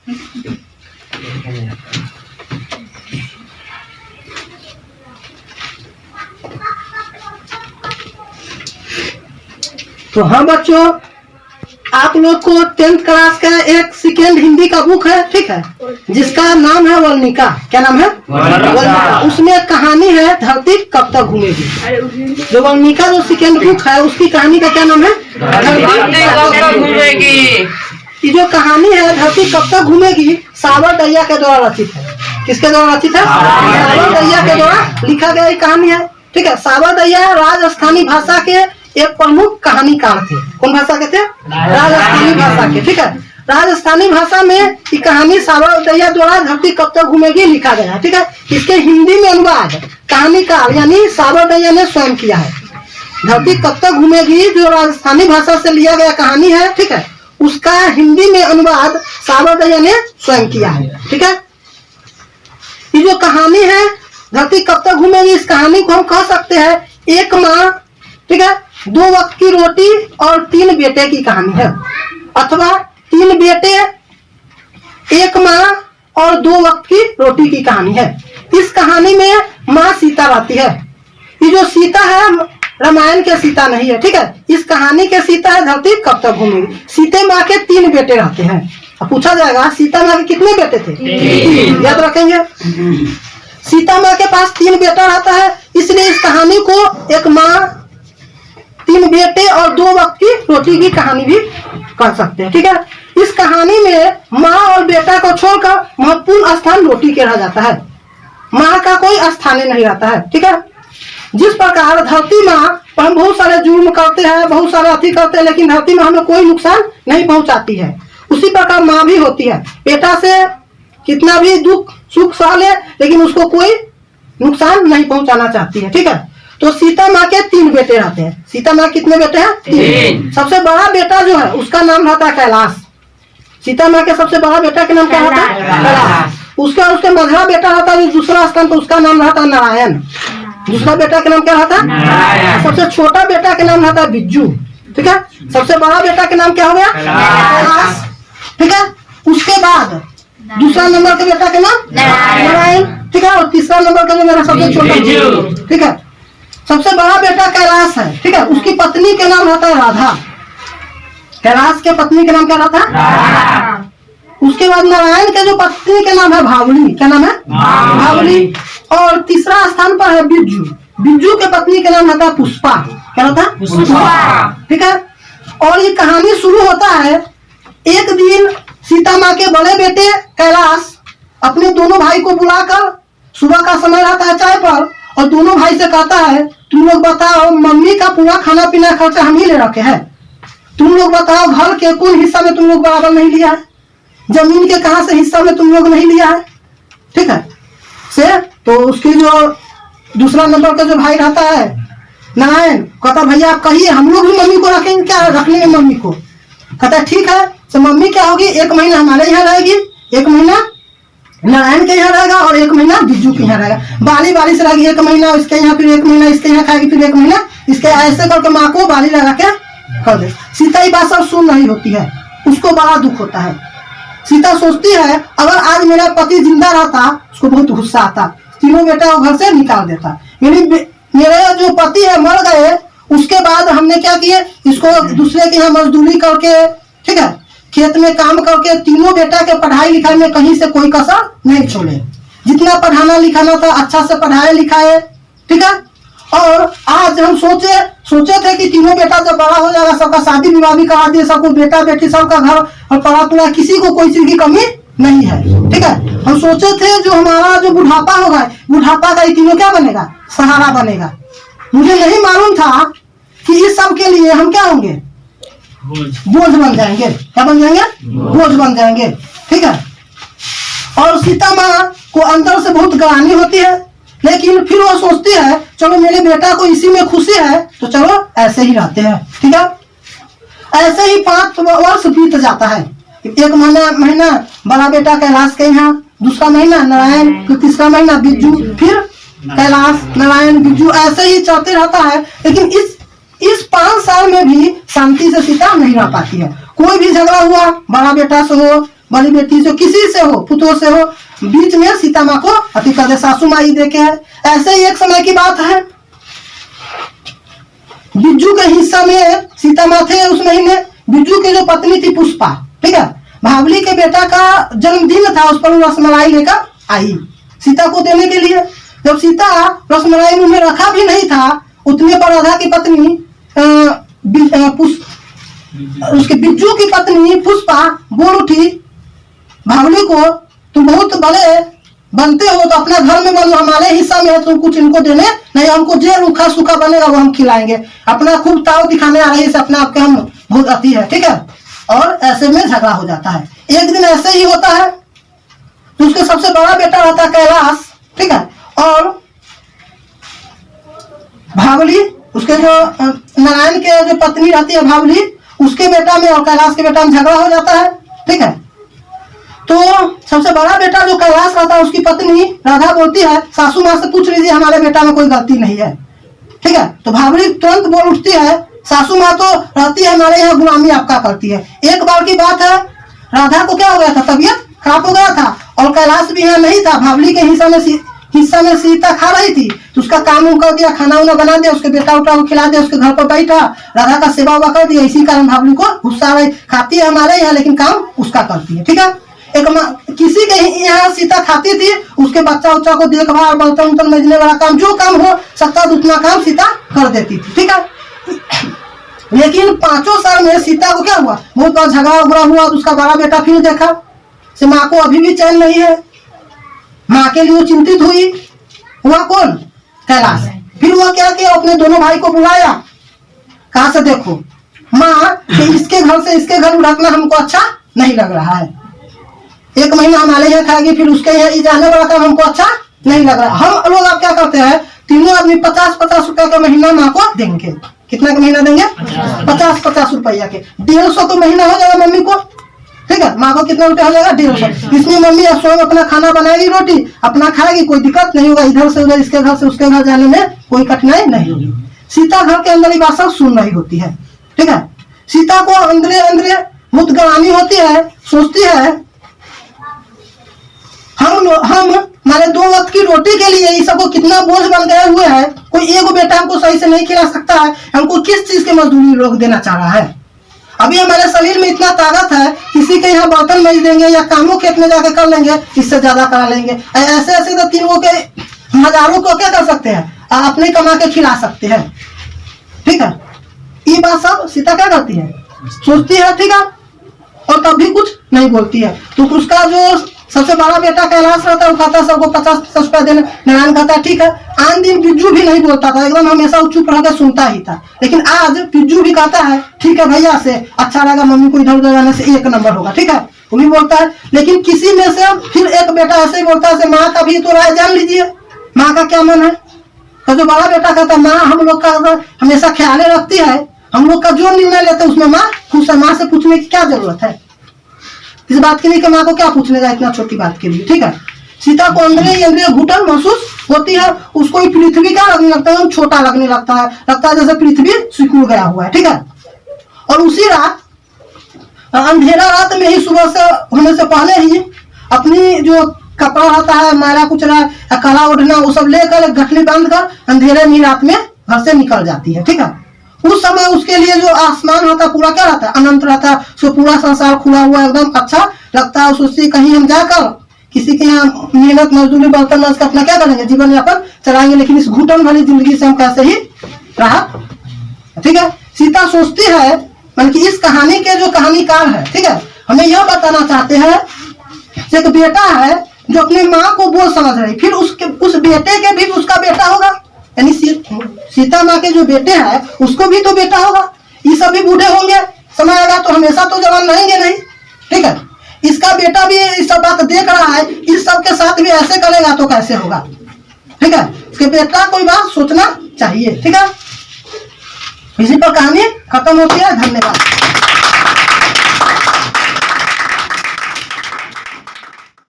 तो हाँ बच्चों, आप लोग को 10th क्लास का एक सेकेंड हिंदी का बुक है, ठीक है, जिसका नाम है वल्मिका। क्या नाम है? वल्मिका। उसमें कहानी है धरती कब तक घूमेगी। जो वल्मिका जो सेकेंड बुक है उसकी कहानी का क्या नाम है? धरती कब तक घूमेगी। ये जो कहानी है धरती कब तक घूमेगी, सावर दैया के द्वारा रचित है। किसके द्वारा रचित है? सावर दैया के द्वारा लिखा गया ये कहानी है, ठीक है। सावर दैया राजस्थानी भाषा के एक प्रमुख कहानीकार थे। कौन भाषा के थे? राजस्थानी भाषा के, ठीक है। राजस्थानी भाषा में ये कहानी सावर दैया द्वारा धरती कब तक घूमेगी लिखा गया है, ठीक है। इसके हिंदी में अनुवाद कहानीकार यानी सावर दैया ने स्वयं किया है। धरती कब तक घूमेगी जो राजस्थानी भाषा से लिया गया कहानी है, ठीक है, उसका हिंदी में अनुवाद सावर दैया ने स्वयं किया है, ठीक है। ये जो कहानी है धरती कब तक घूमेगी, इस कहानी को हम कह सकते हैं एक माँ, ठीक है, 2 वक्त की रोटी और 3 बेटे की कहानी है, अथवा 3 बेटे 1 माँ और 2 वक्त की रोटी की कहानी है। इस कहानी में माँ सीता रहती है। ये जो सीता है रामायण के सीता नहीं है, ठीक है। इस कहानी के सीता है धरती कब तक घूमेगी। सीते माँ के 3 बेटे रहते हैं। अब पूछा जाएगा सीता माँ के कितने बेटे थे? 3। याद रखेंगे। सीता माँ के पास 3 बेटा रहता है, इसलिए इस कहानी को एक माँ 3 बेटे और 2 वक्त की रोटी की कहानी भी कर सकते हैं, ठीक है। इस कहानी में माँ और बेटा को छोड़कर महत्वपूर्ण स्थान रोटी के रह जाता है। माँ का कोई स्थान नहीं रहता है, ठीक है। जिस प्रकार धरती माँ पर हम बहुत सारे जुर्म करते हैं, बहुत सारे अति करते हैं, लेकिन धरती माँ हमें कोई नुकसान नहीं पहुंचाती है, उसी प्रकार माँ भी होती है। बेटा से कितना भी दुख सुख सह ले, लेकिन उसको कोई नुकसान नहीं पहुंचाना चाहती है, ठीक है। तो सीता माँ के 3 बेटे रहते हैं। सीता माँ कितने बेटे हैं? 3। सबसे बड़ा बेटा जो है उसका नाम रहता है कैलाश। सीता माँ के सबसे बड़ा बेटा के नाम क्या रहता है? कैलाश। उसके मझला बेटा रहता है दूसरा स्थान पर, उसका नाम रहता है नारायण। दूसरा बेटा के नाम क्या रहता है? सबसे छोटा बेटा के नाम रहता है बिज्जू, ठीक है। सबसे बड़ा बेटा के नाम क्या हो गया? कैलाश, ठीक है। उसके बाद दूसरा नंबर के बेटा के नाम नारायण, ठीक है। और तीसरा नंबर का जो मेरा सबसे छोटा, ठीक है। सबसे बड़ा बेटा कैलाश है, ठीक है। उसकी पत्नी के नाम रहता है राधा। कैलाश के पत्नी के नाम क्या रहता है? उसके बाद नारायण के जो पत्नी के नाम है भावली। क्या नाम है? भावली। और तीसरा स्थान पर है बिज्जू। बिज्जू के पत्नी के नाम रहता है पुष्पा। क्या रहता है? पुष्पा, ठीक है। और ये कहानी शुरू होता है एक दिन सीता माँ के बड़े बेटे कैलाश अपने दोनों भाई को बुलाकर, सुबह का समय रहता है चाय पर, और दोनों भाई से कहता है तुम लोग बताओ, मम्मी का पूरा खाना पीना खर्चा हम ही ले रखे हैं, तुम लोग बताओ घर के कौन हिस्सा में तुम लोग बराबर नहीं लिया है, जमीन के कहां से हिस्सा में तुम लोग नहीं लिया है, ठीक है। से तो उसकी जो दूसरा नंबर का जो भाई रहता है नारायण कहता भैया आप कहिए, हम लोग भी मम्मी को रखेंगे क्या? रख लेंगे मम्मी को। कहता ठीक है। तो मम्मी क्या होगी, 1 महीना हमारे यहाँ रहेगी, 1 महीना नारायण के यहाँ रहेगा और 1 महीना बिज्जू के यहाँ रहेगा। बाली से रहेगी 1 महीना इसके यहाँ, फिर 1 महीना इसके यहाँ खाएगी, फिर 1 महीना इसके, ऐसे करके माँ को बाली लगा के कर दे। सीता ये बात सब सुन रही होती है, उसको बड़ा दुख होता है। सीता सोचती है अगर आज मेरा पति जिंदा रहता, उसको बहुत गुस्सा आता, तीनों बेटा वो घर से निकाल देता। मेरे जो पति है मर गए, उसके बाद हमने क्या किए, इसको दूसरे के यहाँ मजदूरी करके, ठीक है, खेत में काम करके तीनों बेटा के पढ़ाई लिखाई में कहीं से कोई कसर नहीं छोड़े। जितना पढ़ाना लिखाना था अच्छा से पढ़ाए लिखाए, ठीक है। और आज हम सोचे थे कि तीनों बेटा जब बड़ा हो जाएगा सबका शादी विवाह भी करा दिए, सबको बेटा बेटी सबका घर और पढ़ा पूरा, किसी को कोई चीज की कमी नहीं है, ठीक है। हम सोचे थे जो हमारा जो बुढ़ापा होगा, बुढ़ापा का तीनों क्या बनेगा, सहारा बनेगा। मुझे नहीं मालूम था कि इस सब के लिए हम क्या होंगे, बोझ बन जाएंगे। क्या बन जाएंगे? बोझ बन जाएंगे, ठीक है। और सीता माँ को अंदर से बहुत ग्लानि होती है, लेकिन फिर वो सोचती है चलो मेरे बेटा को इसी में खुशी है तो चलो ऐसे ही रहते हैं, ठीक है। ऐसे ही 5 वर्ष बीत जाता है। 1 महीना बड़ा बेटा कैलाश के यहाँ, दूसरा महीना नारायण, फिर तीसरा महीना बिज्जू, फिर कैलाश नारायण बिज्जू, ऐसे ही चलते रहता है। लेकिन इस 5 साल में भी शांति से सीता नहीं रह पाती है। कोई भी झगड़ा हुआ बड़ा बेटा से हो, बड़ी बेटी से, किसी से हो, पुतों से हो, बीच में सीता माँ को अति कर दे, सासू माई देखे है। ऐसे ही एक समय की बात है, बिज्जू के हिस्सा में सीता माँ थे उस महीने। बिज्जू की जो पत्नी थी पुष्पा, ठीक है, भावली के बेटा का जन्मदिन था, उस पर रसमलाई लेकर आई सीता को देने के लिए। जब सीता रसमलाई मुंह में रखा भी नहीं था, उतने पर राधा की पत्नी उसके बिज्जू की पत्नी पुष्पा बोल उठी भावली को, तुम बहुत बड़े बनते हो तो अपना घर में बनो, हमारे हिस्सा में है, तुम कुछ इनको देने नहीं, हमको जो रूखा सूखा बनेगा वो हम खिलाएंगे। अपना खूब ताव दिखाने आ रही है, अपने आप के हम बहुत अति है, ठीक है। और ऐसे में झगड़ा हो जाता है। एक दिन ऐसे ही होता है, तो उसके सबसे बड़ा बेटा रहता है कैलाश, ठीक है, और भावली उसके जो नारायण के जो पत्नी रहती है भावली, उसके बेटा में और कैलाश के बेटा में झगड़ा हो जाता है, ठीक है। तो सबसे बड़ा बेटा जो कैलाश रहता है, उसकी पत्नी राधा बोलती है, सासू माँ से पूछ लीजिए हमारे बेटा में कोई गलती नहीं है, ठीक है। तो भावली तुरंत बोल उठती है, सासू माँ तो रहती है हमारे यहाँ गुलामी आपका करती है। एक बार की बात है, राधा को क्या हो गया था, तबीयत खराब हो गया था, और कैलाश भी यहाँ नहीं था। भावली के हिस्सा में सीता खा रही थी, तो उसका काम कर दिया, खाना उना बना दिया, उसके बेटा उठा को खिला दिया, उसके घर पर बैठा, राधा का सेवा हुआ कर दिया। इसी कारण भावली को गुस्सा रही, खाती है हमारे यहाँ लेकिन काम उसका करती है, ठीक है। एक किसी के यहाँ सीता खाती थी, उसके बच्चा उच्चा को देखभाल, बर्तन उर्तन मजने वाला काम, जो काम हो सकता उतना काम सीता कर देती थी, ठीक है। लेकिन 5 साल में सीता को क्या हुआ, बहुत बार झगड़ा उगड़ा हुआ। उसका बड़ा बेटा फिर देखा से माँ को अभी भी चैन नहीं है, माँ के लिए चिंतित हुई। हुआ कौन, कैलाश। फिर हुआ क्या कि अपने दोनों भाई को बुलाया, कहा से देखो माँ इसके घर से इसके घर उड़कना हमको अच्छा नहीं लग रहा है, 1 महीना हमारे यहाँ खाएगी, फिर उसके यहाँ जाने वाला काम हमको अच्छा नहीं लग रहा। हम लोग आप क्या करते हैं, तीनों आदमी 50-50 रुपया का महीना माँ को देंगे। कितना का महीना देंगे, 50-50 रुपया के, 150 तो महीना हो जाएगा मम्मी को, ठीक है। माँ को कितना रुपया हो जाएगा, 150। इसमें मम्मी स्वयं अपना खाना बनाएगी, रोटी अपना खाएगी, कोई दिक्कत नहीं होगा, इधर से उधर इसके घर से उसके घर जाने में कोई कठिनाई नहीं होगी। सीता घर के अंदर ही बात सब सुन रही होती है, ठीक है। सीता को अंदरे अंदरे बहुत गवानी होती है, सोचती है हम हमारे 2 वक्त की रोटी के लिए ये सबको कितना बोझ बन गए हुए हैं। कोई एगो बेटा हमको सही से नहीं खिला सकता है, हमको किस चीज की मजदूरी लोग देना चाह रहा है। अभी हमारे शरीर में इतना ताकत है, किसी के यहाँ बर्तन मज देंगे या कामों खेत में जाकर कर लेंगे, इससे ज्यादा करा लेंगे। ऐसे ऐसे तो 3 के हजारों को क्या कर सकते हैं, अपने कमा के खिला सकते हैं, ठीक है। ये बात सब सीता क्या करती है, सोचती है, ठीक है, और तभी कुछ नहीं बोलती है। तो उसका जो सबसे बड़ा बेटा कैलाश रहता है, वो खाता सबको 50-50 रुपया देने, नारायण कहता ठीक है। आन दिन बिज्जू भी नहीं बोलता था, एकदम हमेशा चुप रह कर सुनता ही था। लेकिन आज बिज्जू भी कहता है ठीक है भैया से अच्छा लगा, मम्मी को इधर उधर जाने से 1 नंबर होगा, ठीक है, वो भी बोलता है। लेकिन किसी में से फिर एक बेटा ऐसे ही बोलता है, माँ का भी तो राय जान लीजिए, माँ का क्या मन है। तो जो बड़ा बेटा कहता है माँ हम लोग का हमेशा ख्याल रखती है, हम लोग का जो निर्णय लेते हैं उसमें माँ खुश है, माँ से पूछने की क्या जरूरत है इस बात के लिए कि माँ को क्या पूछने का इतना छोटी बात के लिए, ठीक है। सीता को अंदर घुटन महसूस होती है, उसको पृथ्वी क्या लगने लगता है, छोटा लगने लगता है जैसे पृथ्वी सिकुड़ गया हुआ है, ठीक है। और उसी रात अंधेरा रात में ही सुबह से होने से पहले ही अपनी जो कपड़ा रहता है मैला कुचरा कला उठना वो सब लेकर गठली बांध कर अंधेरे में रात में घर से निकल जाती है, ठीक है। उस समय उसके लिए जो आसमान होता है पूरा क्या रहता है, अनंत रहता है, उसको पूरा संसार खुला हुआ एकदम अच्छा लगता है। सोचती कहीं हम जाकर किसी के यहाँ मेहनत मजदूरी बर्तन माज कर अपना क्या करेंगे, जीवन यापन चलाएंगे, लेकिन इस घुटन वाली जिंदगी से हम कैसे ही राहत, ठीक है। सीता सोचती है, मतलब कि इस कहानी के जो कहानीकार है, ठीक है, हमें यह बताना चाहते हैं एक बेटा है जो अपनी माँ को बोझ समझ रही, फिर उस बेटे के भी उसका बेटा होगा, यानी सीता माँ के जो बेटे हैं उसको भी तो बेटा होगा। ये सब भी बूढ़े होंगे, समय आएगा तो हमेशा तो जवान रहेंगे नहीं, ठीक है। इसका बेटा भी इस सब बात देख रहा है, इस सब के साथ भी ऐसे करेगा तो कैसे होगा, ठीक है। इसके बेटा कोई बात सोचना चाहिए, ठीक है। इसी पर कहानी खत्म होती है। धन्यवाद।